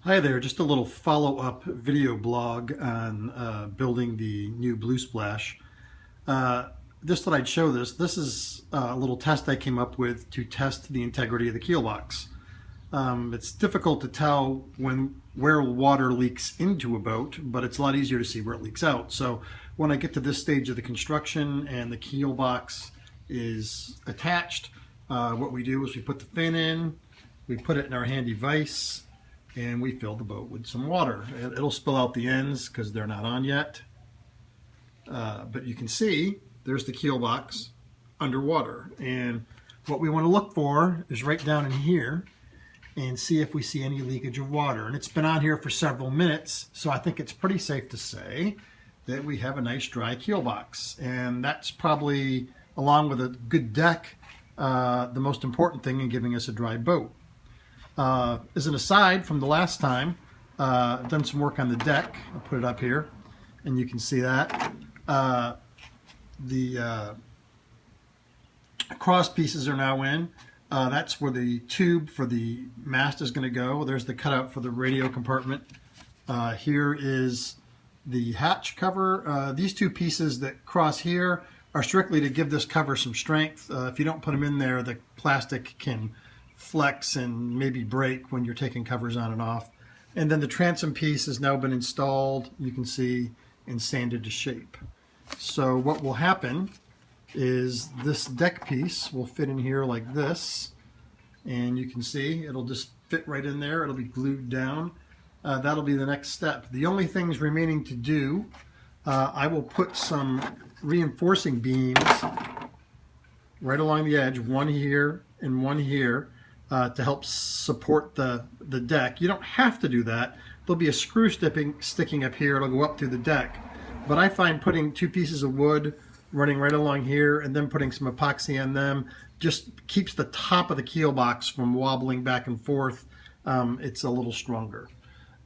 Hi there, just a little follow-up video blog on building the new Blue Splash. Just thought I'd show this. This is a little test I came up with to test the integrity of the keel box. It's difficult to tell where water leaks into a boat, but it's a lot easier to see where it leaks out. So when I get to this stage of the construction and the keel box is attached, what we do is we put the fin in, we put it in our handy vise, and we fill the boat with some water. It'll spill out the ends because they're not on yet. But you can see there's the keel box underwater. And what we want to look for is right down in here and see if we see any leakage of water. And it's been on here for several minutes, so I think it's pretty safe to say that we have a nice dry keel box. And that's probably, along with a good deck, the most important thing in giving us a dry boat. As an aside from the last time, I've done some work on the deck. I'll put it up here, and you can see that. The cross pieces are now in. That's where the tube for the mast is going to go. There's the cutout for the radio compartment. Here is the hatch cover. These two pieces that cross here are strictly to give this cover some strength. If you don't put them in there, the plastic can flex and maybe break when you're taking covers on and off. And then the transom piece has now been installed, you can see, and sanded to shape. So what will happen is this deck piece will fit in here like this, and you can see it'll just fit right in there. It'll be glued down. That'll be the next step. The only things remaining to do, I will put some reinforcing beams right along the edge, one here and one here, to help support the deck. You don't have to do that. There'll be a screw sticking up here. It'll go up through the deck. But I find putting two pieces of wood running right along here and then putting some epoxy on them just keeps the top of the keel box from wobbling back and forth. It's a little stronger.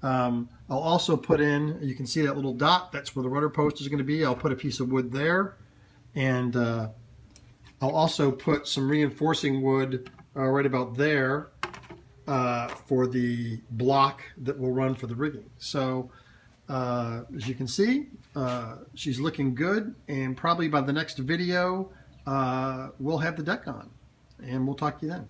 I'll also put in, you can see that little dot, that's where the rudder post is going to be. I'll put a piece of wood there, and I'll also put some reinforcing wood right about there for the block that will run for the rigging. So as you can see, she's looking good, and probably by the next video we'll have the deck on, and we'll talk to you then.